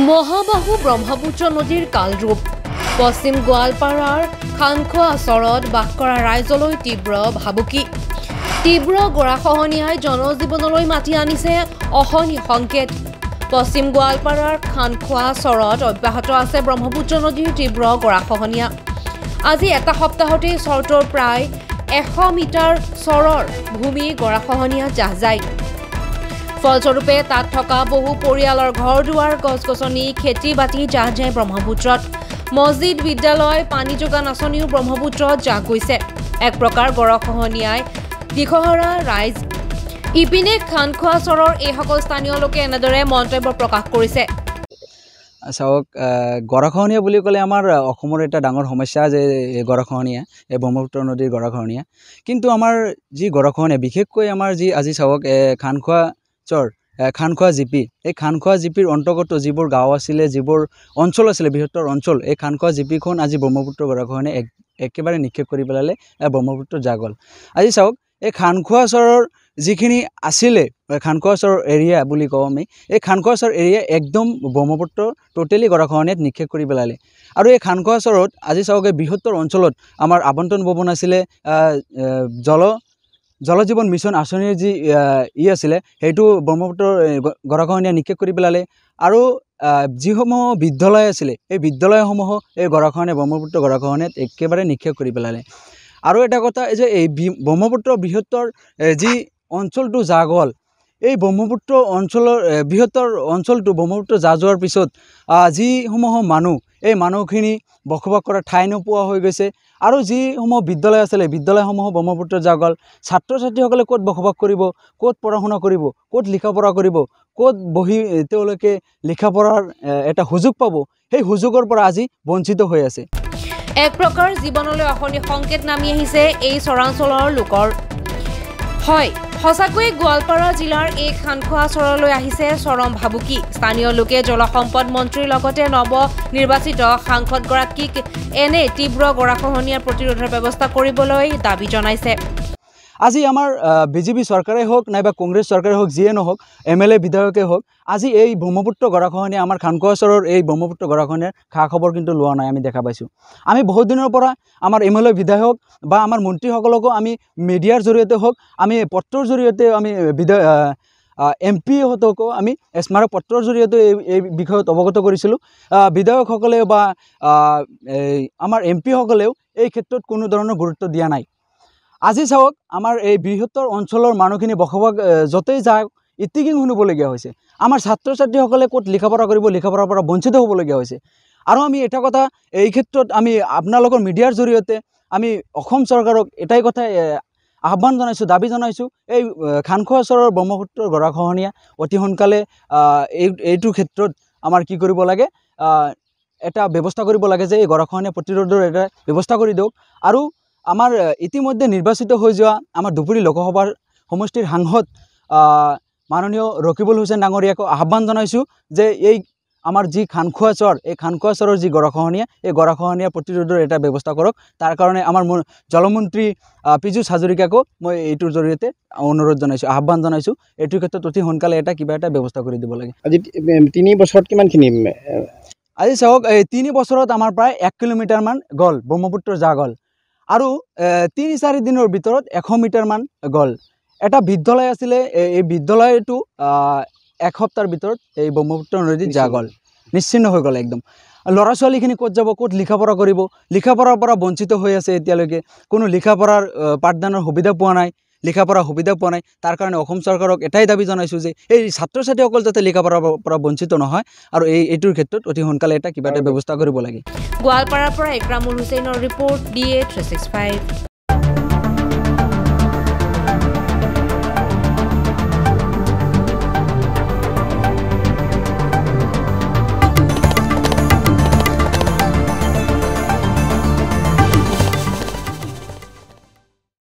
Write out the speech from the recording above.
মহাবাহু ব্ৰহ্মপুত্ৰ নদীৰ কালৰূপ পশ্চিম গোৱালপাৰাৰ খানখোৱা চৰত বাস কৰা ৰাইজলৈ তীব্ৰ ভাবুকি তীব্ৰ গৰাখহনীয়াই জনজীৱনলৈ মাতি আনিছে অহনি সংকেত পশ্চিম গোৱালপাৰাৰ খানখোৱা চৰত অব্যাহত আছে ব্ৰহ্মপুত্ৰ নদীৰ তীব্ৰ গৰাখহনীয়া আজি এটা সপ্তাহতে চৰটোৰ প্ৰায় 100 মিটাৰ চৰৰ ভূমি গৰাখহনীয়া যায় ফলস্বৰূপে তাত থকা বহু পৰিয়ালৰ ঘৰ দুৱাৰ গছ-গছনি খেতি বাতি যায় ব্ৰহ্মপুত্ৰত মছজিদ বিদ্যালয় পানী যোগান আঁচনিও ব্ৰহ্মপুত্ৰত যা গৈছে এক প্ৰকাৰ গৰাখহনীয়াই দিখহৰা ৰাইজ ইপিনে খানখোৱা চৰৰ এই সকল স্থানীয় লোকে এনেদৰে মন্তব্য প্ৰকাশ কৰিছে চাওক গৰাখহনীয়া বুলি ক'লে আমাৰ অসমৰ এটা ডাঙৰ সমস্যা যে গৰাখহনীয়া এই ব্ৰহ্মপুত্ৰ নদীৰ গৰাখহনীয়া কিন্তু আমাৰ যি গৰাখহনীয়া বিশেষকৈ আমাৰ যি আজি চাওক খানখোৱা চৰ খানখোৱা জিপি এই খানখোৱা জিপিৰ অন্তৰ্গত যিবোৰ গাঁও আছিলে যিবোৰ অঞ্চল আছিলে বৃহত্তৰ অঞ্চল এই খানখোৱা জিপিখন আজি ব্ৰহ্মপুত্ৰ গৰাখহনীয়া একেবাৰে নিক্ষেপ কৰি পেলালে ব্ৰহ্মপুত্ৰ জাগল আজি চাওক এই খানখোৱা চৰৰ যিখিনি আছিলে খানখোৱা চৰৰ এৰিয়া বুলি কওঁ আমি এই খানখোৱা চৰ এৰিয়া একদম ব্ৰহ্মপুত্ৰ টোটেলি গৰাখহনীয়াত নিক্ষেপ কৰি পেলালে আৰু এই খানখোৱা চৰত আজি চাওক বৃহত্তৰ অঞ্চলত আমাৰ আবণ্টন ভৱন আছিলে জল জীৱন মিছন আঁচনিৰ যি আছিলে সেইটো ব্ৰহ্মপুত্ৰ গৰাখহনীয়া নিক্ষেপ কৰি পেলালে আৰু যিসমূহ বিদ্যালয় আছিলে এই বিদ্যালয়সমূহ এই গৰাখহনীয়া ব্ৰহ্মপুত্ৰ গৰাখহনীয়াত একেবাৰে নিক্ষেপ কৰি পেলালে আৰু এটা কথা যে এই ব্ৰহ্মপুত্ৰ বৃহত্তৰ যি অঞ্চলটো যা গ'ল এই ব্ৰহ্মপুত্ৰ অঞ্চলৰ বৃহত্তৰ অঞ্চলটো ব্ৰহ্মপুত্ৰ যা যোৱাৰ পিছত যিসমূহ মানুহ এই মানুহখিনি বসবাস কৰা ঠাই নোপোৱা হৈ গৈছে আৰু যিসমূহ বিদ্যালয় আছিলে বিদ্যালয়সমূহ ব্ৰহ্মপুত্ৰ যা গ'ল ছাত্ৰ ছাত্ৰীসকলে ক'ত বসবাস কৰিব ক'ত পঢ়া শুনা কৰিব ক'ত লিখা পঢ়া কৰিব ক'ত বহি তেওঁলোকে লিখা পঢ়াৰ এটা সুযোগ পাব সেই সুযোগৰ পৰা আজি বঞ্চিত হৈ আছে এক প্ৰকাৰ জীৱনলৈ অহনি সংকেত নামি আহিছে এই চৰাঞ্চলৰ লোকৰ হয় সঁচাকৈ গোৱালপাৰা জিলাৰ এই খানখোৱা চৰলৈ আহিছে চৰম ভাবুকি স্থানীয় লোকে জলসম্পদ মন্ত্ৰীৰ লগতে নৱ নিৰ্বাচিত সাংসদগৰাকীক এনে তীব্ৰ গৰাখহনীয়াৰ প্ৰতিৰোধৰ ব্যৱস্থা কৰিবলৈ দাবী জনাইছে আজি আমাৰ বিজেপি চৰকাৰে হওক নাইবা কংগ্ৰেছ চৰকাৰে হওক যিয়ে নহওক MLA বিধায়কে হওক আজি এই ব্ৰহ্মপুত্ৰ গৰাখহনীয়া আমাৰ খানখোৱা চৰৰ এই ব্ৰহ্মপুত্ৰ গৰাখহনীয়াৰ খা খবৰ কিন্তু লোৱা নাই আমি দেখা পাইছোঁ আমি বহুত দিনৰ পৰা আমাৰ MLA বিধায়ক বা আমাৰ মন্ত্ৰীসকলকো আমি মিডিয়াৰ জৰিয়তে হওক আমি পত্ৰৰ জৰিয়তে আমি MP হতকো আমি স্মাৰক পত্ৰৰ জৰিয়তে এই বিষয়ত অৱগত কৰিছিলোঁ বিধায়কসকলে বা আমাৰ MP সকলেও এই ক্ষেত্ৰত কোনো ধৰণৰ গুৰুত্ব দিয়া নাই আজি চাওক আমাৰ এই বৃহত্তৰ অঞ্চলৰ মানুহখিনি বসবাস য'তেই যাওক ইতিকিং শুনিবলগীয়া হৈছে আমাৰ ছাত্ৰ ছাত্ৰীসকলে ক'ত লিখা পঢ়া কৰিব লিখা পঢ়াৰ পৰা বঞ্চিত হ'বলগীয়া হৈছে আৰু আমি এটা কথা এই ক্ষেত্ৰত আমি আপোনালোকৰ মিডিয়াৰ জৰিয়তে আমি অসম চৰকাৰক এটাই কথা আহ্বান জনাইছোঁ দাবী জনাইছোঁ এই খানখোৱা চৰৰ ব্ৰহ্মপুত্ৰ গৰাখহনীয়া অতি সোনকালে এইটো ক্ষেত্ৰত আমাৰ কি কৰিব লাগে এটা ব্যৱস্থা কৰিব লাগে যে এই গৰাখহনীয়া প্ৰতিৰোধৰ এটা ব্যৱস্থা কৰি দিয়ক আৰু আমাৰ ইতিমধ্যে নিৰ্বাচিত হৈ যোৱা আমাৰ দুপুৰী লোকসভাৰ সমষ্টিৰ সাংসদ মাননীয় ৰকিবুল হুছেইন ডাঙৰীয়াক আহ্বান জনাইছোঁ যে এই আমাৰ যি খানখোৱা চৰ এই খানখোৱা চৰৰ যি গৰাখহনীয়া এই গৰাখহনীয়া প্ৰতিৰোধৰ এটা ব্যৱস্থা কৰক তাৰ কাৰণে আমাৰ জলমন্ত্ৰী পীযুষ হাজৰিকাকো মই এইটোৰ জৰিয়তে অনুৰোধ জনাইছোঁ আহ্বান জনাইছোঁ এইটোৰ ক্ষেত্ৰত অতি সোনকালে কিবা এটা ব্যৱস্থা কৰি দিব লাগে আজি 3 বছৰত কিমানখিনি আজি চাওক এই 3 বছৰত আমাৰ প্ৰায় 1 কিলোমিটাৰমান গ'ল ব্ৰহ্মপুত্ৰ যা গ'ল আৰু 3-4 দিনৰ ভিতৰত 100 মিটাৰমান গ'ল এটা বিদ্যালয় আছিলে এই বিদ্যালয়টো এক সপ্তাহৰ ভিতৰত এই ব্ৰহ্মপুত্ৰ নদীত যা গ'ল নিশ্চিন্ন হৈ গ'ল একদম ল'ৰা ছোৱালীখিনি ক'ত যাব ক'ত লিখা পঢ়া কৰিব লিখা পঢ়াৰ পৰা বঞ্চিত হৈ আছে এতিয়ালৈকে কোনো লিখা পঢ়াৰ পাঠদানৰ সুবিধা পোৱা নাই লিখা পঢ়াৰ সুবিধা পোৱা নাই তাৰ কাৰণে অসম চৰকাৰক এটাই দাবী জনাইছোঁ যে এই ছাত্ৰ ছাত্ৰীসকল যাতে লিখা পঢ়াৰ পৰা বঞ্চিত নহয় আৰু এইটোৰ ক্ষেত্ৰত অতি সোনকালে কিবা এটা ব্যৱস্থা কৰিব লাগে গোৱালপাৰাৰ পৰা ইকৰামুল হুছেইনৰ ৰিপৰ্ট DA 365